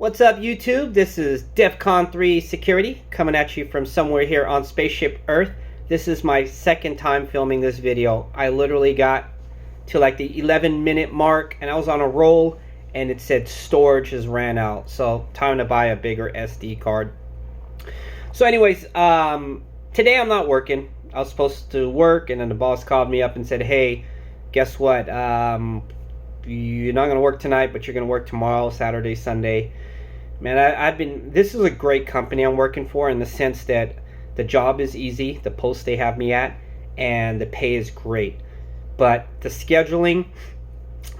What's up, YouTube? This is DEFCON 3 Security coming at you from somewhere here on Spaceship Earth. This is my second time filming this video. I literally got to like the 11-minute mark and I was on a roll and it said storage has ran out. So time to buy a bigger SD card. So anyways, today I'm not working. I was supposed to work and then the boss called me up and said, hey, guess what? You're not going to work tonight, but you're going to work tomorrow, Saturday, Sunday. Man, this is a great company I'm working for in the sense that the job is easy, the post they have me at, and the pay is great. But the scheduling,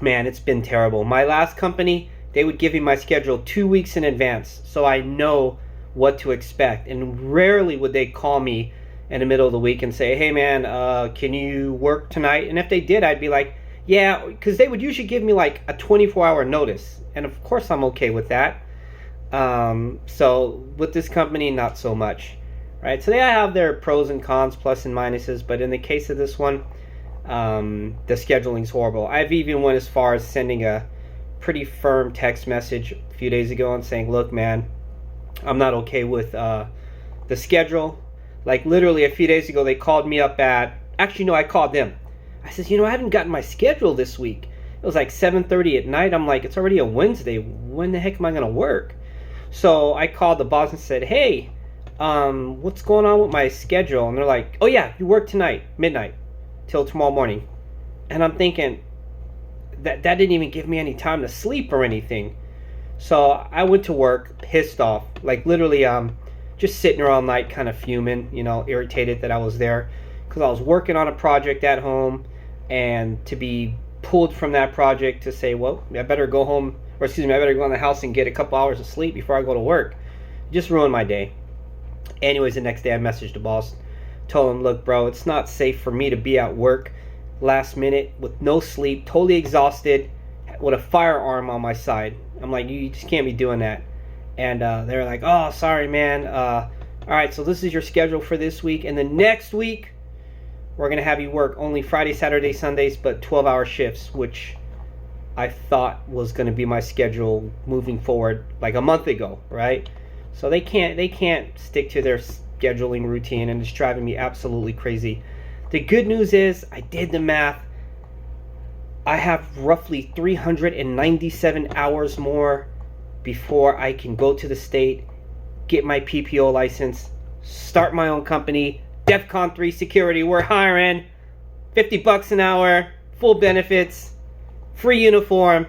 man, it's been terrible. My last company, they would give me my schedule 2 weeks in advance, so I know what to expect. And rarely would they call me in the middle of the week and say, hey man, can you work tonight? And if they did, I'd be like, yeah, because they would usually give me like a 24-hour notice. And of course I'm okay with that. So with this company, not so much, right? So they have their pros and cons, plus and minuses, but in the case of this one, the scheduling's horrible. I've even went as far as sending a pretty firm text message a few days ago and saying, look man, I'm not okay with the schedule. Like literally a few days ago they called me up actually no, I called them. I said, I haven't gotten my schedule this week. It was like 7:30 at night. I'm like, it's already a Wednesday. When the heck am I going to work? So I called the boss and said, hey, what's going on with my schedule? And they're like, oh yeah, you work tonight, midnight, till tomorrow morning. And I'm thinking, that didn't even give me any time to sleep or anything. So I went to work pissed off, like literally just sitting there all night kind of fuming, irritated that I was there. Because I was working on a project at home, and to be pulled from that project to say, well, I better go home, or excuse me, I better go in the house and get a couple hours of sleep before I go to work. It just ruined my day. Anyways, the next day I messaged the boss, told him, look bro, it's not safe for me to be at work last minute with no sleep, totally exhausted, with a firearm on my side. I'm like, you just can't be doing that. And they're like, oh, sorry man, alright, so this is your schedule for this week, and the next week we're going to have you work only Friday, Saturday, Sundays, but 12-hour shifts, which I thought was going to be my schedule moving forward like a month ago, right? So they can't stick to their scheduling routine, and it's driving me absolutely crazy. The good news is I did the math. I have roughly 397 hours more before I can go to the state, get my PPO license, start my own company, DEFCON 3 Security. We're hiring. $50 an hour, full benefits, free uniform,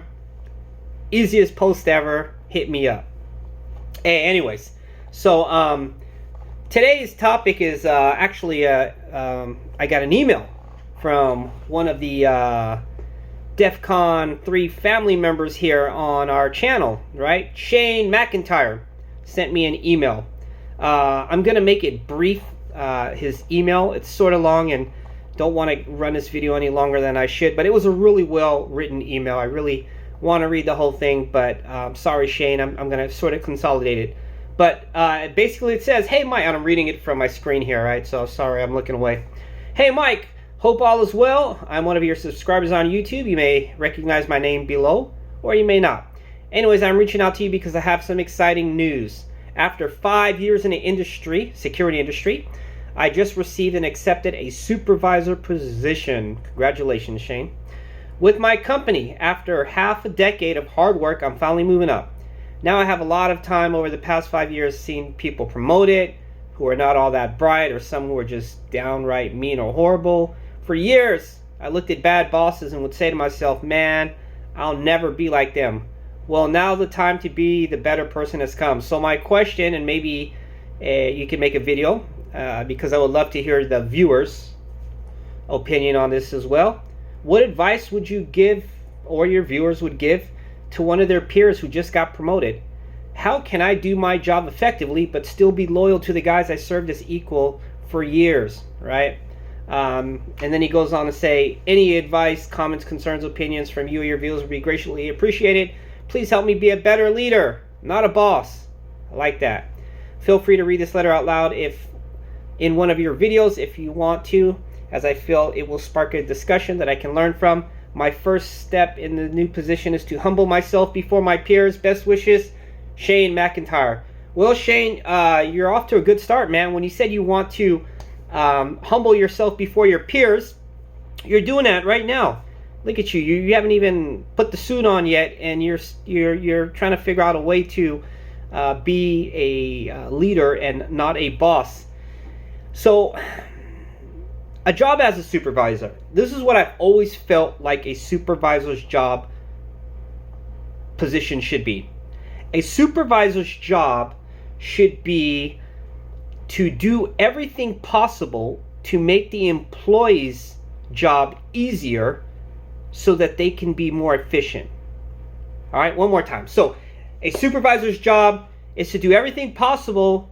easiest post ever. Hit me up. Hey, anyways, so today's topic is actually I got an email from one of the DEFCON 3 family members here on our channel, right? Shane McIntyre sent me an email. I'm gonna make it brief. His email, it's sort of long, and don't want to run this video any longer than I should, but it was a really well written email. I really want to read the whole thing, but sorry Shane, I'm going to sort of consolidate it. But basically it says, hey Mike, and I'm reading it from my screen here, right? So sorry, I'm looking away. Hey Mike, hope all is well. I'm one of your subscribers on YouTube. You may recognize my name below, or you may not. Anyways, I'm reaching out to you because I have some exciting news. After 5 years in the security industry, I just received and accepted a supervisor position. Congratulations, Shane. With my company, after half a decade of hard work, I'm finally moving up. Now I have a lot of time over the past 5 years seeing people promoted who are not all that bright, or some who are just downright mean or horrible. For years, I looked at bad bosses and would say to myself, man, I'll never be like them. Well, now the time to be the better person has come. So my question, and maybe you can make a video, because I would love to hear the viewers' opinion on this as well. What advice would you give, or your viewers would give, to one of their peers who just got promoted? How can I do my job effectively but still be loyal to the guys I served as equal for years, right? And then he goes on to say, any advice, comments, concerns, opinions from you or your viewers would be greatly appreciated. Please help me be a better leader, not a boss. I like that. Feel free to read this letter out loud in one of your videos if you want to, as I feel it will spark a discussion that I can learn from. My first step in the new position is to humble myself before my peers. Best wishes, Shane McIntyre. Well, Shane, you're off to a good start, man. When you said you want to humble yourself before your peers, you're doing that right now. Look at you. You haven't even put the suit on yet, and you're trying to figure out a way to be a leader and not a boss. So, a job as a supervisor. This is what I've always felt like a supervisor's job position should be. A supervisor's job should be to do everything possible to make the employee's job easier so that they can be more efficient. All right, one more time. So, a supervisor's job is to do everything possible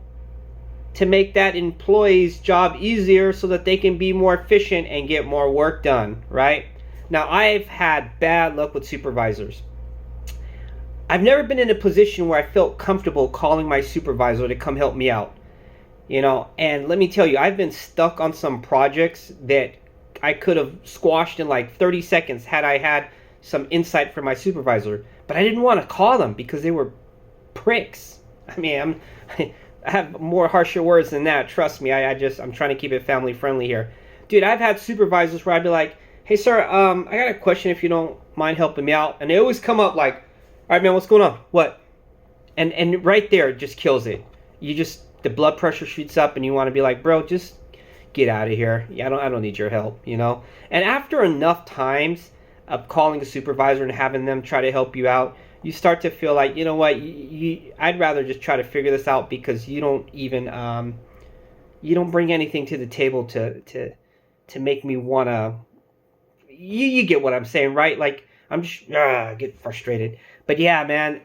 to make that employee's job easier so that they can be more efficient and get more work done, right? Now, I've had bad luck with supervisors. I've never been in a position where I felt comfortable calling my supervisor to come help me out. And let me tell you, I've been stuck on some projects that I could have squashed in like 30 seconds had I had some insight from my supervisor. But I didn't want to call them because they were pricks. I mean, I have more harsher words than that. Trust me, I'm trying to keep it family friendly here. Dude, I've had supervisors where I'd be like, hey, sir, I got a question if you don't mind helping me out. And they always come up like, all right, man, what's going on? What? And right there, it just kills it. The blood pressure shoots up and you want to be like, bro, just get out of here. I don't need your help, And after enough times of calling a supervisor and having them try to help you out, you start to feel like, you know what, I'd rather just try to figure this out because you don't even, you don't bring anything to the table to make me want to, you get what I'm saying, right? Like, I'm just, get frustrated. But yeah, man,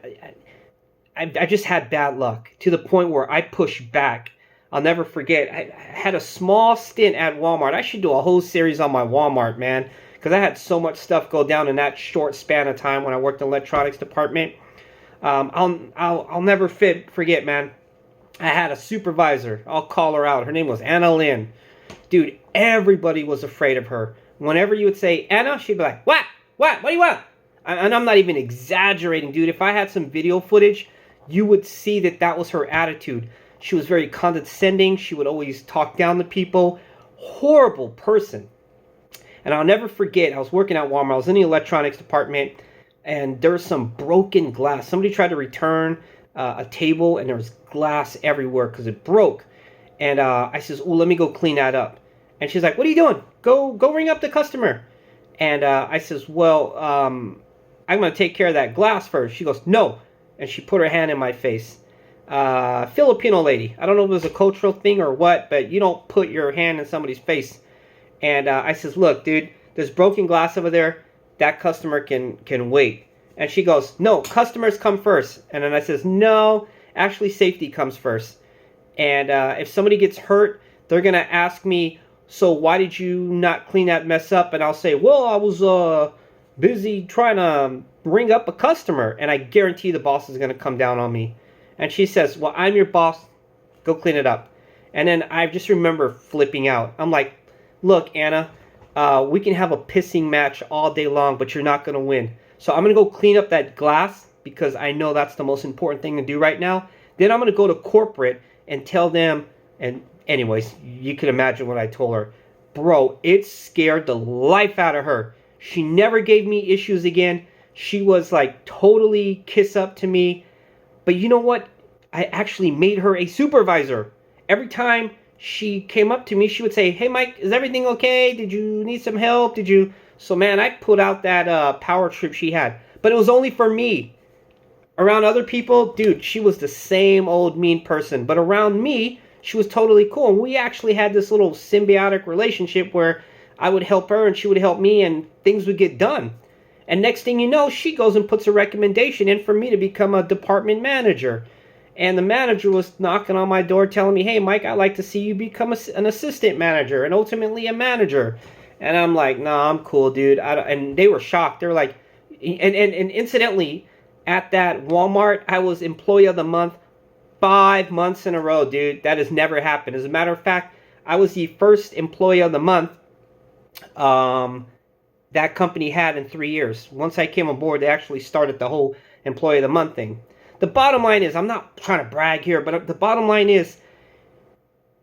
I just had bad luck to the point where I pushed back. I'll never forget. I had a small stint at Walmart. I should do a whole series on my Walmart, man, because I had so much stuff go down in that short span of time when I worked in the electronics department. I'll never forget, man. I had a supervisor. I'll call her out. Her name was Anna Lynn. Dude, everybody was afraid of her. Whenever you would say Anna, she'd be like, what? What do you want? And I'm not even exaggerating, dude. If I had some video footage, you would see that was her attitude. She was very condescending. She would always talk down to people. Horrible person. And I'll never forget, I was working at Walmart. I was in the electronics department, and there was some broken glass. Somebody tried to return a table, and there was glass everywhere because it broke. And I says, let me go clean that up. And she's like, what are you doing? Go ring up the customer. And I says, I'm going to take care of that glass first. She goes, no. And she put her hand in my face. Filipino lady. I don't know if it was a cultural thing or what, but you don't put your hand in somebody's face. And I says, look, dude, there's broken glass over there. That customer can wait. And she goes, no, customers come first. And then I says, no, actually safety comes first. And if somebody gets hurt, they're going to ask me, so why did you not clean that mess up? And I'll say, well, I was busy trying to ring up a customer. And I guarantee the boss is going to come down on me. And she says, well, I'm your boss. Go clean it up. And then I just remember flipping out. I'm like, look, Anna, we can have a pissing match all day long, but you're not going to win. So I'm going to go clean up that glass because I know that's the most important thing to do right now. Then I'm going to go to corporate and tell them. And anyways, you can imagine what I told her. Bro, it scared the life out of her. She never gave me issues again. She was like totally kiss up to me. But you know what? I actually made her a supervisor. Every time she came up to me, she would say, hey, Mike, is everything okay? Did you need some help? So, man, I put out that power trip she had. But it was only for me. Around other people, dude, she was the same old mean person. But around me, she was totally cool. And we actually had this little symbiotic relationship where I would help her and she would help me and things would get done. And next thing you know, she goes and puts a recommendation in for me to become a department manager. And the manager was knocking on my door telling me, hey, Mike, I'd like to see you become an assistant manager and ultimately a manager. And I'm like, nah, I'm cool, dude. And they were shocked. They were like, and incidentally, at that Walmart, I was employee of the month 5 months in a row, dude. That has never happened. As a matter of fact, I was the first employee of the month that company had in 3 years. Once I came aboard, they actually started the whole employee of the month thing. The bottom line is, I'm not trying to brag here, but the bottom line is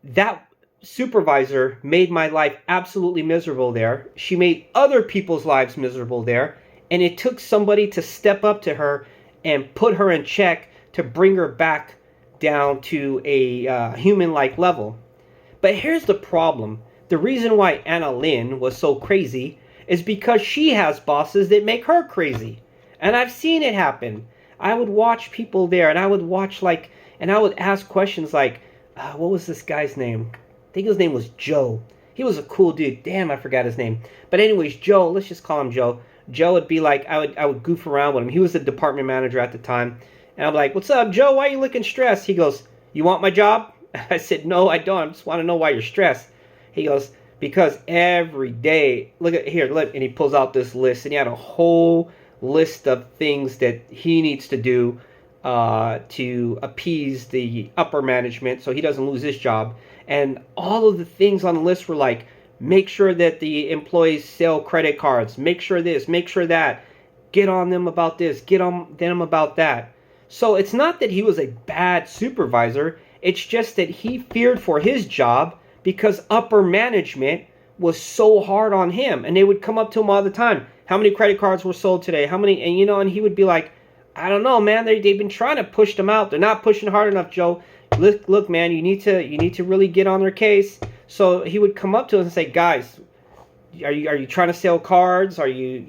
that supervisor made my life absolutely miserable there. She made other people's lives miserable there. And it took somebody to step up to her and put her in check to bring her back down to a human-like level. But here's the problem. The reason why Anna Lynn was so crazy is because she has bosses that make her crazy. And I've seen it happen. I would watch people there, and I would watch and I would ask questions like, what was this guy's name? I think his name was Joe. He was a cool dude. Damn, I forgot his name. But anyways, Joe, let's just call him Joe. Joe would be like, I would goof around with him. He was the department manager at the time. And I'm like, what's up, Joe? Why are you looking stressed? He goes, you want my job? I said, no, I don't. I just want to know why you're stressed. He goes, because every day, look at here, look, and he pulls out this list, and he had a whole list of things that he needs to do to appease the upper management so he doesn't lose his job. And all of the things on the list were like, make sure that the employees sell credit cards, make sure this, make sure that, get on them about this, get on them about that. So it's not that he was a bad supervisor, it's just that he feared for his job because upper management was so hard on him. And they would come up to him all the time. How many credit cards were sold today? How many? And and he would be like, I don't know, man. They've been trying to push them out. They're not pushing hard enough, Joe. Look, man, you need to really get on their case. So he would come up to us and say, guys, are you trying to sell cards? Are you,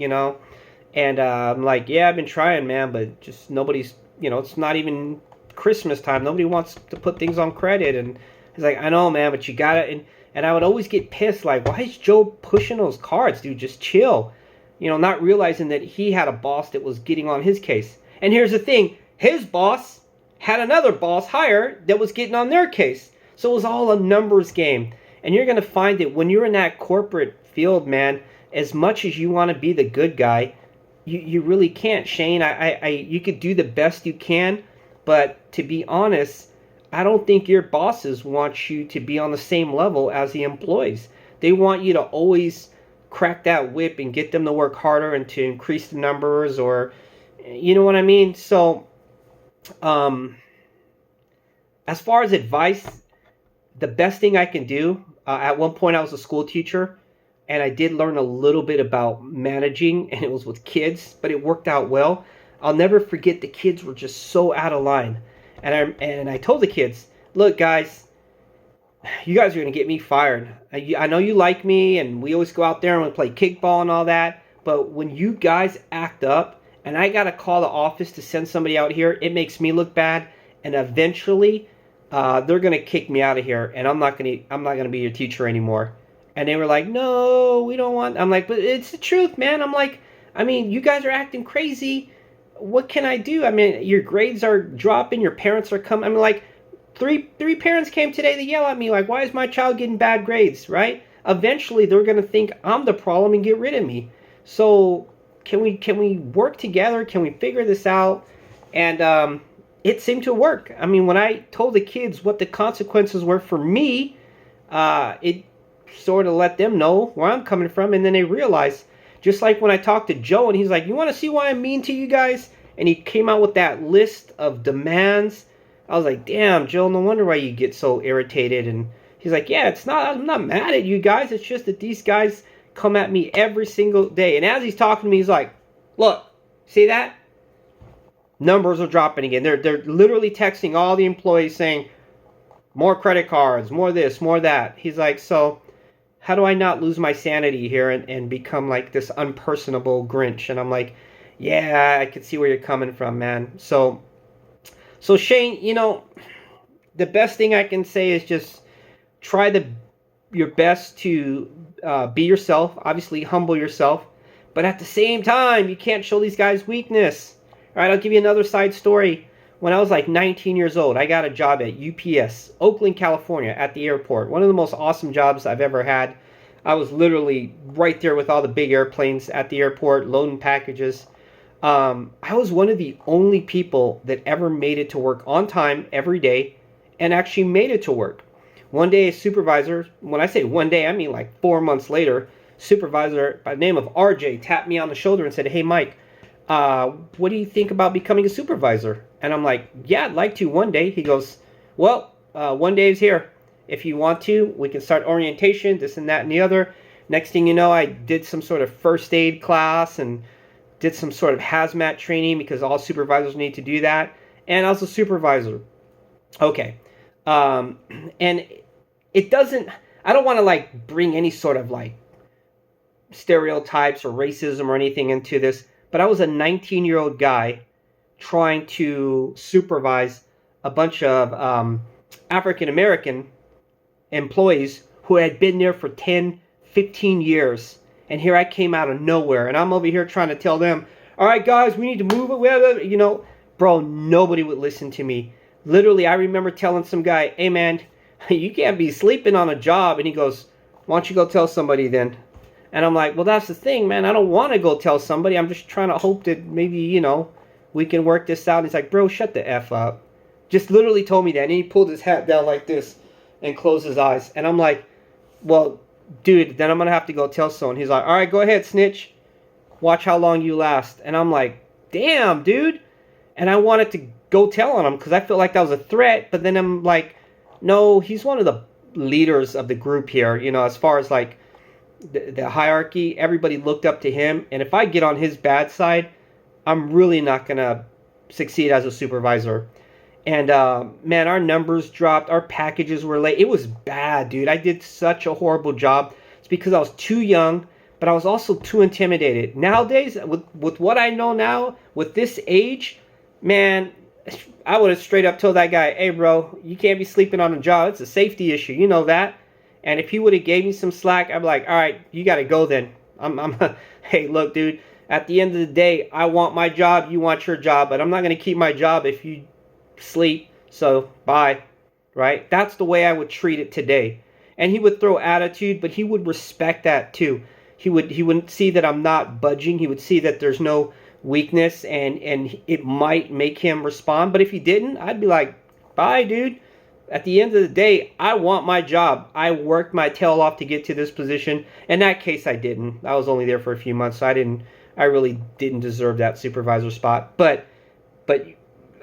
And I'm like, yeah, I've been trying, man, but just nobody's, it's not even Christmas time. Nobody wants to put things on credit. And he's like, I know, man, but you gotta. And I would always get pissed, like, why is Joe pushing those cards, dude? Just chill. Not realizing that he had a boss that was getting on his case. And here's the thing, his boss had another boss higher that was getting on their case. So it was all a numbers game. And you're going to find that when you're in that corporate field, man, as much as you want to be the good guy, you really can't, Shane. You could do the best you can, but to be honest, I don't think your bosses want you to be on the same level as the employees. They want you to always crack that whip and get them to work harder and to increase the numbers, or you know what I mean? So as far as advice, the best thing I can do, at one point I was a school teacher and I did learn a little bit about managing, and it was with kids, but it worked out well. I'll never forget, the kids were just so out of line. And I told the kids, look, guys, you guys are going to get me fired. I know you like me, and we always go out there and we play kickball and all that. But when you guys act up, and I got to call the office to send somebody out here, it makes me look bad. And eventually, they're going to kick me out of here, and I'm not going to be your teacher anymore. And they were like, no, we don't want. I'm like, but it's the truth, man. I'm like, you guys are acting crazy. What can I do? Your grades are dropping. Your parents are coming. Like, three parents came today to yell at me, like, why is my child getting bad grades, right? Eventually, they're going to think I'm the problem and get rid of me. So can we work together? Can we figure this out? And it seemed to work. When I told the kids what the consequences were for me, it sort of let them know where I'm coming from. And then they realized, just like when I talked to Joe and he's like, you want to see why I'm mean to you guys? And he came out with that list of demands. I was like, damn, Joe, no wonder why you get so irritated. And he's like, yeah, I'm not mad at you guys. It's just that these guys come at me every single day. And as he's talking to me, he's like, look, see that? Numbers are dropping again. They're literally texting all the employees saying, more credit cards, more this, more that. He's like, so how do I not lose my sanity here and become like this unpersonable Grinch? And I'm like, yeah, I can see where you're coming from, man. So Shane, the best thing I can say is just try your best to be yourself. Obviously, humble yourself. But at the same time, you can't show these guys weakness. All right, I'll give you another side story. When I was like 19 years old, I got a job at UPS, Oakland, California, at the airport. One of the most awesome jobs I've ever had. I was literally right there with all the big airplanes at the airport, loading packages. I was one of the only people that ever made it to work on time every day and actually made it to work. One day, a supervisor, when I say one day, I mean like 4 months later, supervisor by the name of RJ tapped me on the shoulder and said, hey, Mike, what do you think about becoming a supervisor? And I'm like, yeah, I'd like to one day. He goes, well, one day is here. If you want to, we can start orientation, this and that and the other. Next thing you know, I did some sort of first aid class and did some sort of hazmat training because all supervisors need to do that. And I was a supervisor. Okay. And it doesn't, I don't want to like bring any sort of like stereotypes or racism or anything into this, but I was a 19-year-old guy trying to supervise a bunch of African American employees who had been there for 10, 15 years. And here I came out of nowhere, and I'm over here trying to tell them, all right, guys, we need to move it. You know, bro, nobody would listen to me. Literally, I remember telling some guy, hey, man, you can't be sleeping on a job. And he goes, why don't you go tell somebody then? And I'm like, well, that's the thing, man. I don't want to go tell somebody. I'm just trying to hope that maybe, you know, we can work this out. And he's like, bro, shut the F up. Just literally told me that. And he pulled his hat down like this and closed his eyes. And I'm like, well, dude, then I'm going to have to go tell someone. He's like, all right, go ahead, snitch. Watch how long you last. And I'm like, damn, dude. And I wanted to go tell on him because I felt like that was a threat. But then I'm like, no, he's one of the leaders of the group here. You know, as far as like the hierarchy, everybody looked up to him. And if I get on his bad side, I'm really not going to succeed as a supervisor. And, man, our numbers dropped. Our packages were late. It was bad, dude. I did such a horrible job. It's because I was too young, but I was also too intimidated. Nowadays, with what I know now, with this age, man, I would have straight up told that guy, hey, bro, you can't be sleeping on a job. It's a safety issue. You know that. And if he would have gave me some slack, I'd be like, all right, you got to go then. Hey, look, dude, at the end of the day, I want my job. You want your job. But I'm not going to keep my job if you sleep, so bye, right? That's the way I would treat it today. And he would throw attitude, but he would respect that too. He wouldn't see that I'm not budging. He would see that there's no weakness, and it might make him respond. But if he didn't, I'd be like, bye, dude. At the end of the day, I want my job. I worked my tail off to get to this position. In that case, I didn't. I was only there for a few months, so I really didn't deserve that supervisor spot. But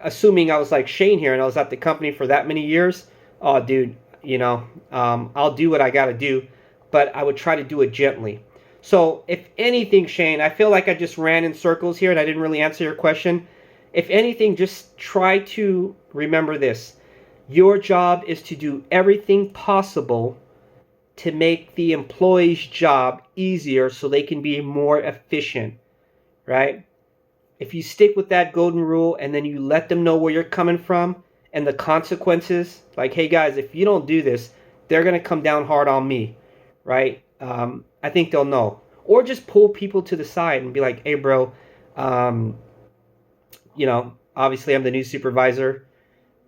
assuming I was like Shane here and I was at the company for that many years, oh, dude, you know, I'll do what I got to do, but I would try to do it gently. So if anything, Shane, I feel like I just ran in circles here and I didn't really answer your question. If anything, just try to remember this. Your job is to do everything possible to make the employee's job easier so they can be more efficient, right? If you stick with that golden rule and then you let them know where you're coming from and the consequences, like, hey guys, if you don't do this, they're going to come down hard on me, right? I think they'll know. Or just pull people to the side and be like, hey bro, you know, obviously I'm the new supervisor.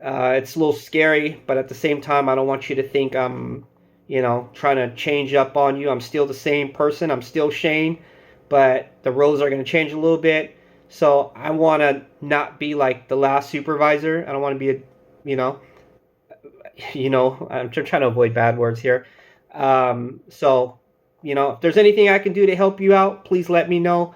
It's a little scary, but at the same time, I don't want you to think I'm, you know, trying to change up on you. I'm still the same person. I'm still Shane, but the roles are going to change a little bit. So I want to not be like the last supervisor. I don't want to be a, you know, I'm trying to avoid bad words here. So, you know, if there's anything I can do to help you out, please let me know.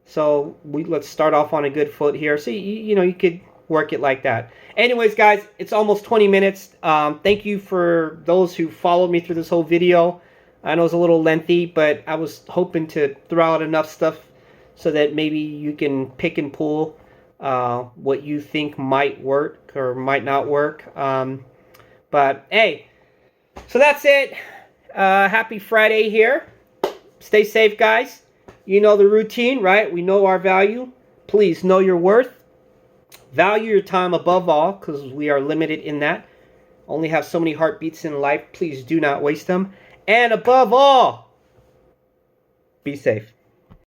So let's start off on a good foot here. So, you know, you could work it like that. Anyways, guys, it's almost 20 minutes. Thank you for those who followed me through this whole video. I know it's a little lengthy, but I was hoping to throw out enough stuff so that maybe you can pick and pull what you think might work or might not work. But hey, so that's it. Happy Friday here. Stay safe, guys. You know the routine, right? We know our value. Please know your worth. Value your time above all, because we are limited in that. Only have so many heartbeats in life. Please do not waste them. And above all, be safe.